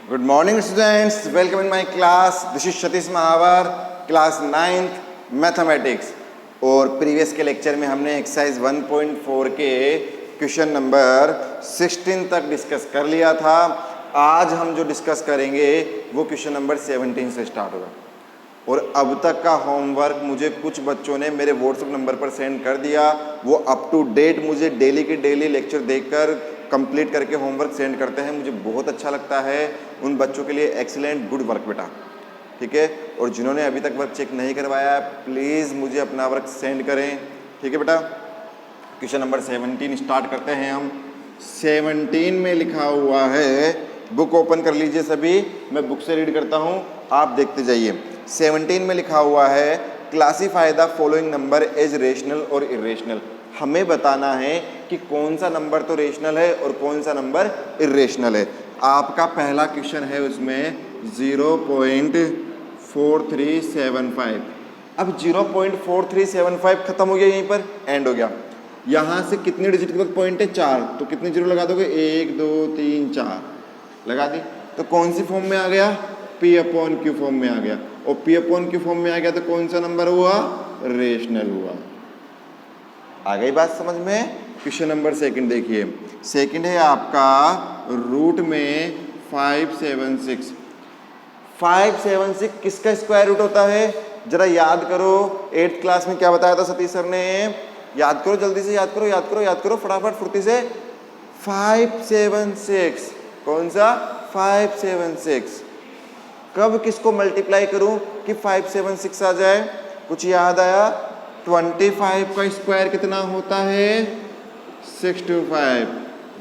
Good morning students, welcome in my class. This is Satish Mahavar, class 9th mathematics. और previous के lecture में हमने exercise 1.4 के question number 16 तक discuss कर लिया था। आज हम जो डिस्कस करेंगे वो क्वेश्चन नंबर 17 से स्टार्ट होगा। और अब तक का होमवर्क मुझे कुछ बच्चों ने मेरे व्हाट्सएप नंबर पर सेंड कर दिया। वो अप टू डेट मुझे डेली के डेली लेक्चर देखकर कंप्लीट करके होमवर्क सेंड करते हैं। मुझे बहुत अच्छा लगता है। उन बच्चों के लिए एक्सीलेंट गुड वर्क बेटा, ठीक है। और जिन्होंने अभी तक वर्क चेक नहीं करवाया प्लीज़ मुझे अपना वर्क सेंड करें, ठीक है बेटा। क्वेश्चन नंबर 17 स्टार्ट करते हैं हम। 17 में लिखा हुआ है, बुक ओपन कर लीजिए सभी, मैं बुक से रीड करता हूँ, आप देखते जाइए। 17 में लिखा हुआ है classify the following number as rational और इरेशनल। हमें बताना है कि कौन सा नंबर तो रेशनल है और कौन सा नंबर इरेशनल है। आपका पहला क्वेश्चन है उसमें 0.4375। अब 0.4375 खत्म हो गया, यहीं पर एंड हो गया। यहाँ से कितनी डिजिट के बाद पॉइंट है 4, तो कितने जीरो लगा दोगे 1 2 3 4 लगा दी। तो कौन सी फॉर्म में आ गया, P अपॉन Q फॉर्म में आ गया। और P अपॉन Q फॉर्म में आ गया तो कौन सा नंबर हुआ, रेशनल हुआ। आ गई बात समझ में। क्वेश्चन नंबर सेकंड देखिए। सेकंड है आपका रूट में 576। 576 किसका स्क्वायर रूट होता है, जरा याद करो। 8th क्लास में क्या बताया था सतीश सर ने, याद करो जल्दी से, याद करो फटाफट फुर्ती से। 576 कौन सा, 576 कब किसको मल्टीप्लाई करूं कि 576 आ जाए, कुछ याद आया। 25 का स्क्वायर कितना होता है, 625।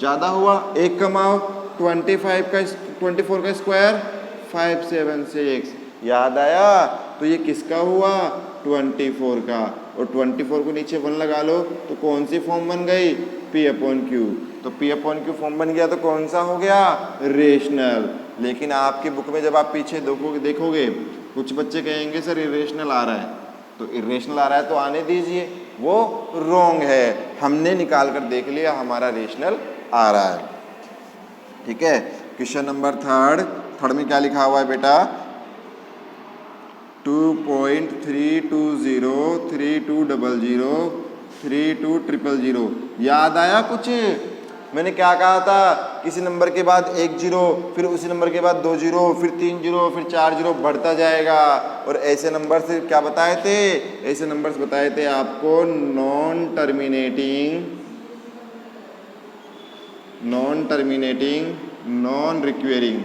ज्यादा हुआ, एक कमाओ। 24 का स्क्वायर 576, याद आया। तो ये किसका हुआ, 24 का। और 24 को नीचे 1 लगा लो तो कौन सी फॉर्म बन गई, P अपॉन Q। तो P अपॉन Q फॉर्म बन गया तो कौन सा हो गया, रेशनल। लेकिन आपकी बुक में जब आप पीछे देखोगे कुछ बच्चे कहेंगे सर इरेशनल आ रहा है, तो इरेशनल आ रहा है तो आने दीजिए, वो रॉन्ग है। हमने निकाल कर देख लिया, हमारा रेशनल आ रहा है, ठीक है। क्वेश्चन नंबर थर्ड में क्या लिखा हुआ है बेटा, 2.32003200 याद आया कुछ। मैंने क्या कहा था, किसी नंबर के बाद 1 जीरो, फिर उसी नंबर के बाद 2 जीरो, फिर 3 जीरो, फिर 4 जीरो बढ़ता जाएगा। और ऐसे नंबर से क्या बताए थे, ऐसे नंबर्स बताए थे आपको नॉन टर्मिनेटिंग नॉन रिक्वेरिंग।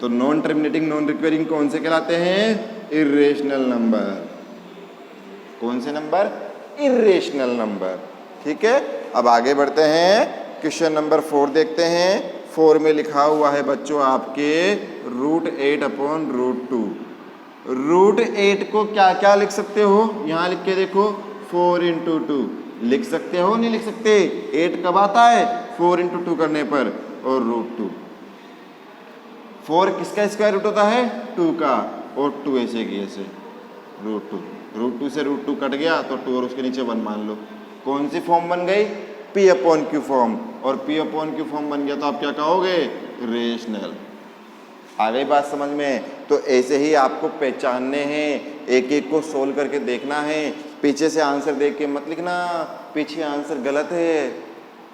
तो नॉन टर्मिनेटिंग नॉन रिक्वेरिंग कौन से कहलाते हैं, इरेशनल नंबर। कौन से नंबर, इरेशनल नंबर, ठीक है। अब आगे बढ़ते हैं, क्वेश्चन नंबर 4 देखते हैं। 4 में लिखा हुआ है बच्चों आपके √8 अपॉन √2। √8 को क्या क्या लिख सकते हो, यहाँ लिख के देखो, 4 × 2 लिख सकते हो, नहीं लिख सकते। 8 कब आता है, 4 × 2 करने पर। और √2, 4 किसका स्क्वायर रूट होता है, 2 का। और 2 ऐसे की ऐसे, √2 से √2 कट गया तो 2 और उसके नीचे 1 मान लो। कौन सी फॉर्म बन गई, P अपॉन Q फॉर्म। और P अपॉन Q फॉर्म बन गया तो आप क्या कहोगे, रेशनल। आ गई बात समझ में। तो ऐसे ही आपको पहचानने हैं, एक एक को सोल्व करके देखना है। पीछे से आंसर देख के मत लिखना, पीछे आंसर गलत है,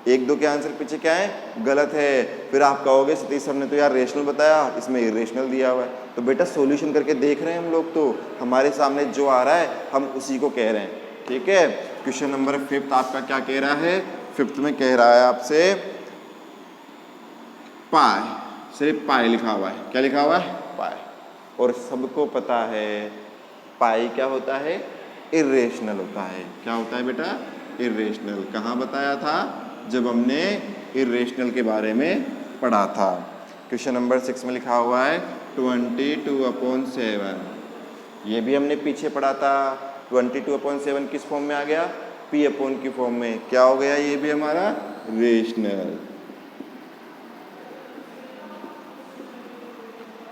1 2 के आंसर पीछे क्या है, गलत है। फिर आप कहोगे सतीश सर ने तो यार रेशनल बताया, इसमें इरेशनल दिया हुआ है। तो बेटा सॉल्यूशन करके देख रहे हैं हम लोग, तो हमारे सामने जो आ रहा है हम उसी को कह रहे हैं, ठीक है। क्वेश्चन नंबर 5 आपका क्या कह रहा है, 5th में कह रहा है आपसे पाई, सिर्फ पाई लिखा हुआ है। क्या लिखा हुआ है, पाई। और सबको पता है पाई क्या होता है, इरेशनल होता है। क्या होता है बेटा, इरेशनल। कहाँ बताया था, जब हमने इरेशनल के बारे में पढ़ा था। क्वेश्चन नंबर 6 में लिखा हुआ है 22/7। ये भी हमने पीछे पढ़ा था। 22/7 किस फॉर्म में आ गया, P अपॉन Q फॉर्म में। क्या हो गया, ये भी हमारा रेशनल।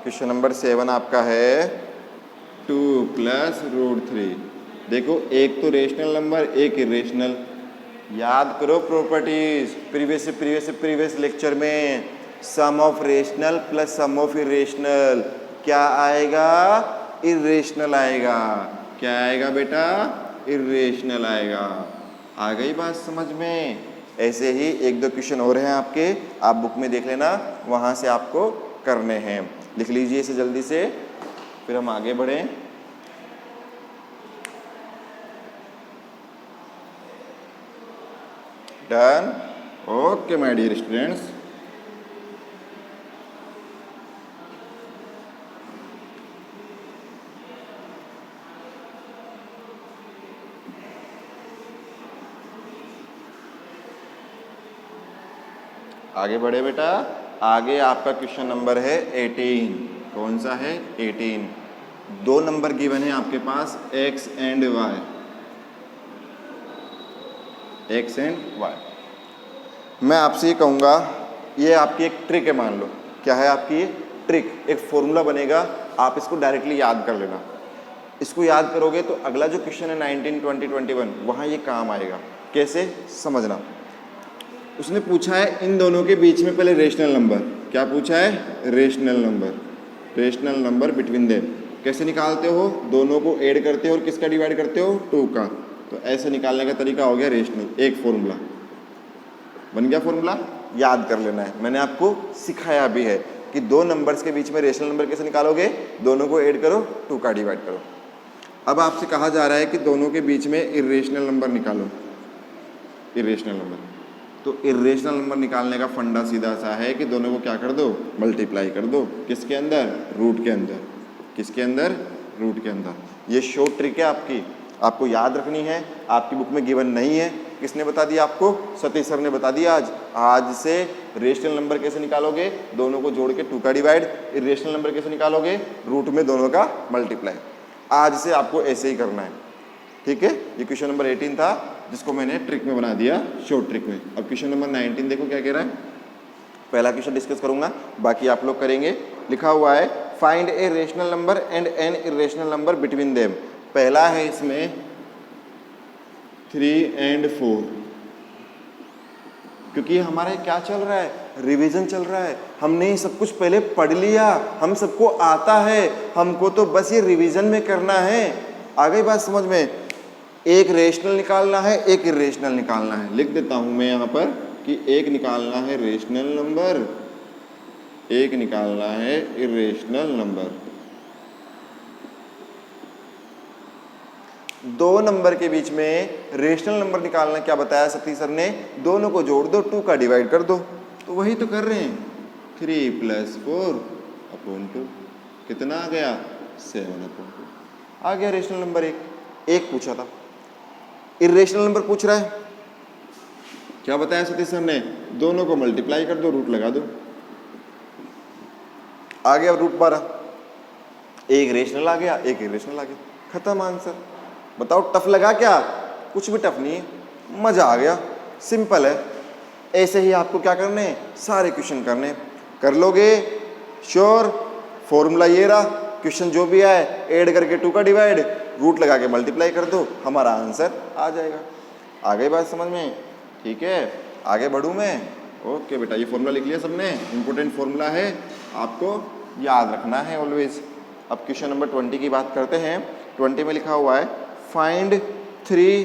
क्वेश्चन नंबर 7 आपका है 2 + √3। देखो एक तो रेशनल नंबर, एक इरेशनल। याद करो प्रॉपर्टीज प्रीवियस लेक्चर में। Some of rational plus some of irrational क्या आएगा? इरेशनल आएगा। क्या आएगा बेटा? इरेशनल आएगा। आ गई बात समझ में? ऐसे ही एक दो क्वेश्चन और हैं आपके, आप बुक में देख लेना, वहां से आपको करने हैं। लिख लीजिए इसे जल्दी से, फिर हम आगे बढ़ें। Done? Okay my dear students. आगे बढ़े बेटा। आगे आपका क्वेश्चन नंबर है 18। कौन सा है? 18। दो नंबर गिवन है आपके पास, x and y। x and y। मैं आपसे ये कहूँगा, ये आपकी एक ट्रिक है, मान लो। क्या है आपकी ट्रिक? एक फॉर्मूला बनेगा, आप इसको डायरेक्टली याद कर लेना। इसको याद करोगे तो अगला जो क्वेश्चन है 19, 20, 21 वहाँ ये काम आएगा। कैसे? समझना। उसने पूछा है इन दोनों के बीच में पहले रेशनल नंबर। क्या पूछा है? Rational number. Rational number between them कैसे निकालते हो? दोनों को ऐड करते हो और किसका डिवाइड करते हो? 2 का। तो ऐसे निकालने का तरीका हो गया रेशनल। एक फॉर्मूला बन गया। फॉर्मूला याद कर लेना है, मैंने आपको सिखाया भी है कि दो नंबर्स के बीच में रेशनल नंबर कैसे निकालोगे? दोनों को ऐड करो, 2 का डिवाइड करो। अब आपसे कहा जा रहा है कि दोनों के बीच में इरेशनल नंबर निकालो। इरेशनल नंबर, तो इरेशनल नंबर निकालने का फंडा सीधा सा है कि दोनों को क्या कर दो? मल्टीप्लाई कर दो। किसके अंदर? रूट के अंदर। किसके अंदर? रूट के अंदर। ये शॉर्ट ट्रिक है आपकी, आपको याद रखनी है। आपकी बुक में गिवन नहीं है। किसने बता दिया आपको? सतीश सर ने बता दिया आज। आज से रेशनल नंबर कैसे निकालोगे? दोनों को जोड़ के 2 का डिवाइड। इरेशनल नंबर कैसे निकालोगे? रूट में दोनों का मल्टीप्लाई। आज से आपको ऐसे ही करना है, ठीक है? ये क्वेश्चन नंबर 18 था, जिसको मैंने ट्रिक में बना दिया, शॉर्ट ट्रिक में। अब क्वेश्चन नंबर 19 देखो क्या कह रहा है। पहला क्वेश्चन डिस्कस करूंगा, बाकी आप लोग करेंगे। लिखा हुआ है find a rational number and an irrational number between them. पहला है इसमें 3 and 4, क्योंकि हमारा क्या चल रहा है? रिवीजन चल रहा है। हमने सब कुछ पहले पढ़ लिया, हम सबको आता है, हमको तो बस ये रिवीजन में करना है। आ गई बात समझ में? एक रेशनल निकालना है, एक इरेशनल निकालना है। लिख देता हूं मैं यहाँ पर कि एक निकालना है रेशनल नंबर, एक निकालना है इरेशनल नंबर। दो नंबर के बीच में रेशनल नंबर निकालना क्या बताया सतीश सर ने? दोनों को जोड़ दो, 2 का डिवाइड कर दो। तो वही तो कर रहे हैं। 3 + 4/2 कितना आ गया? 7/2 आ गया रेशनल नंबर। एक पूछा था, इरेशनल नंबर पूछ रहा है। क्या बताया सतीश सर ने? दोनों को मल्टीप्लाई कर दो, रूट लगा दो। आ गया √12। एक रेशनल आ गया, एक इरेशनल आ गया, खत्म आंसर। बताओ टफ लगा क्या? कुछ भी टफ नहीं है, मजा आ गया, सिंपल है। ऐसे ही आपको क्या करने हैं? सारे क्वेश्चन करने। कर लोगे? श्योर। फॉर्मूला ये रहा, क्वेश्चन जो भी आए ऐड करके 2 का डिवाइड, रूट लगा के मल्टीप्लाई कर दो, हमारा आंसर आ जाएगा। आ गई बात समझ में? ठीक है, आगे बढ़ूँ मैं? ओके बेटा, ये फॉर्मूला लिख लिया सबने? इंपॉर्टेंट फॉर्मूला है, आपको याद रखना है ऑलवेज। अब क्वेश्चन नंबर 20 की बात करते हैं। 20 में लिखा हुआ है find 3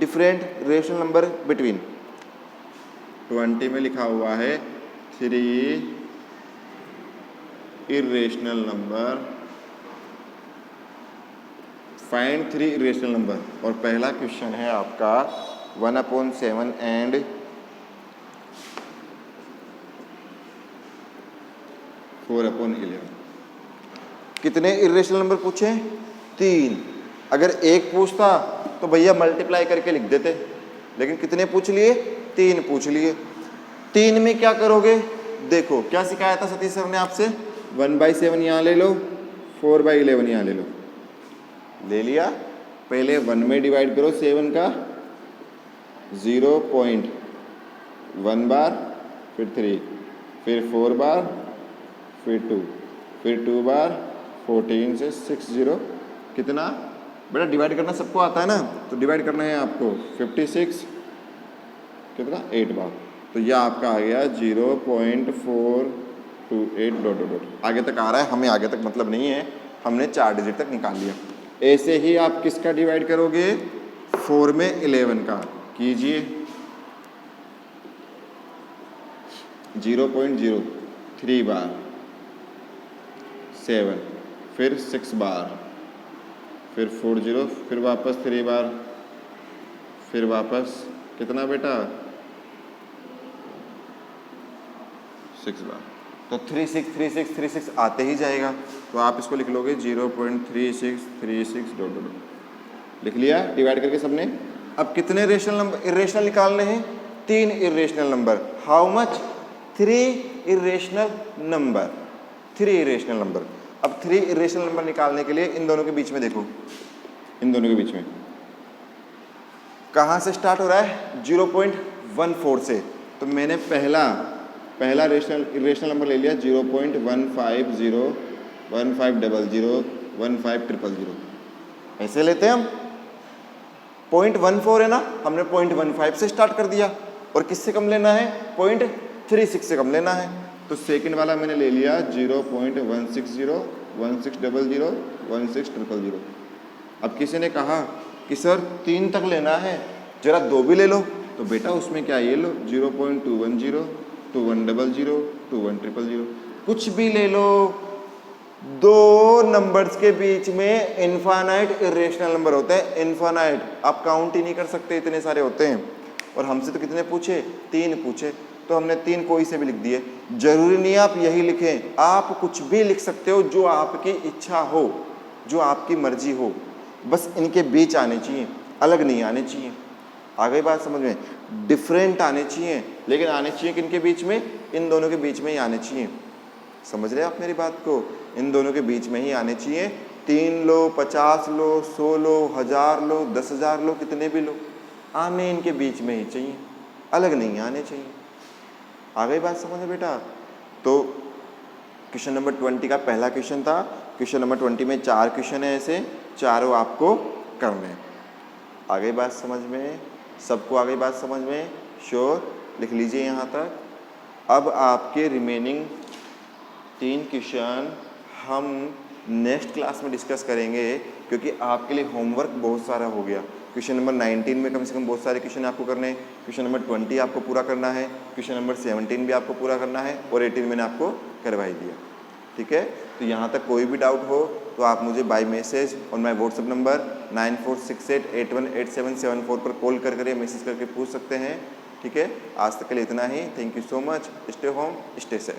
different rational number between. 20 में लिखा हुआ है 3 irrational number, find 3 irrational number. और पहला क्वेश्चन है आपका 1/7 एंड 4/11। कितने इरेशनल नंबर पूछे? 3। अगर एक पूछता तो भैया मल्टीप्लाई करके लिख देते, लेकिन कितने पूछ लिए? 3 पूछ लिए। 3 में क्या करोगे? देखो क्या सिखाया था सतीश सर ने आपसे? 1/7 यहाँ ले लो, 4/11 यहाँ ले लो। ले लिया। पहले 1 में डिवाइड करो 7 का, 0.1 बार, फिर 3, फिर 4 बार, फिर 2, फिर 2 बार, 14 से 60। कितना बेटा? डिवाइड करना सबको आता है ना, तो डिवाइड करना है आपको 56, कितना? 8 बार। तो यह आपका आ गया 0.428 डॉट डॉट डॉट। आगे तक आ रहा है, हमें आगे तक मतलब नहीं है, हमने 4 डिजिट तक निकाल लिया। ऐसे ही आप किसका डिवाइड करोगे, 4 में 11 का कीजिए। 0.03 बार, 7, फिर 6 बार, फिर 40, फिर वापस 3 बार, फिर वापस कितना बेटा 6 बार। तो 363636 आते ही जाएगा। तो आप इसको लिख लोगे 0.3636 डॉट डॉट। लिख लिया डिवाइड करके सबने। अब कितने रेशनल नंबर इरेशनल निकालने हैं, 3 irrational number. How much, 3 irrational number, 3 irrational number. अब 3 इरेशनल नंबर निकालने के लिए इन दोनों के बीच में देखो, इन दोनों के बीच में कहाँ से स्टार्ट हो रहा है, 0.14 से। तो मैंने पहला इरेशनल नंबर ले लिया 0.150, 1500, 15000। ऐसे लेते हैं हम, 0.14 है ना, हमने 0.15 से स्टार्ट कर दिया और किससे कम लेना है, 0.36 से कम लेना है। तो सेकंड वाला मैंने ले लिया 0.160, 1600, 16000। अब किसी ने कहा कि सर 3 तक लेना है, जरा 2 भी ले लो। तो बेटा उसमें क्या, ये लो 0.210, 2100, 21000, कुछ भी ले लो। 2 नंबर्स के बीच में इनफाइनाइट इरेशनल नंबर होते हैं, इनफाइनाइट, आप काउंट ही नहीं कर सकते, इतने सारे होते हैं। और हमसे तो कितने पूछे, 3 पूछे, तो हमने 3 कोई से भी लिख दिए। जरूरी नहीं आप यही लिखें, आप कुछ भी लिख सकते हो जो आपकी इच्छा हो, जो आपकी मर्जी हो, बस इनके बीच आने चाहिए, अलग नहीं आने चाहिए। आ गई बात समझ में, डिफरेंट आने चाहिए, लेकिन आने चाहिए किनके बीच में, इन दोनों के बीच में ही आने चाहिए। समझ रहे आप मेरी बात को, इन दोनों के बीच में ही आने चाहिए। 3 लो, 50 लो, 100 लो, 1000 लो, 10,000 लो, कितने भी लो, आने इनके बीच में ही चाहिए, अलग नहीं आने चाहिए। आ गई बात समझ में बेटा। तो क्वेश्चन नंबर 20 का पहला क्वेश्चन था। क्वेश्चन नंबर 20 में 4 क्वेश्चन है, ऐसे चारों आपको करने हैं। आ गई बात समझ में, सबको आ गई बात समझ में, श्योर, लिख लीजिए यहाँ तक। अब आपके रिमेनिंग 3 क्वेश्चन हम नेक्स्ट क्लास में डिस्कस करेंगे, क्योंकि आपके लिए होमवर्क बहुत सारा हो गया। क्वेश्चन नंबर 19 में कम से कम बहुत सारे क्वेश्चन आपको करने हैं, क्वेश्चन नंबर 20 आपको पूरा करना है, क्वेश्चन नंबर 17 भी आपको पूरा करना है, और 18 मैंने आपको करवा ही दिया। ठीक है, तो यहाँ तक कोई भी डाउट हो तो आप मुझे बाय मैसेज और माय व्हाट्सएप नंबर 9468818774 पर कॉल करके मैसेज करके पूछ सकते हैं। ठीक है, आज तक के लिए इतना ही। Thank you so much. Stay home, stay safe.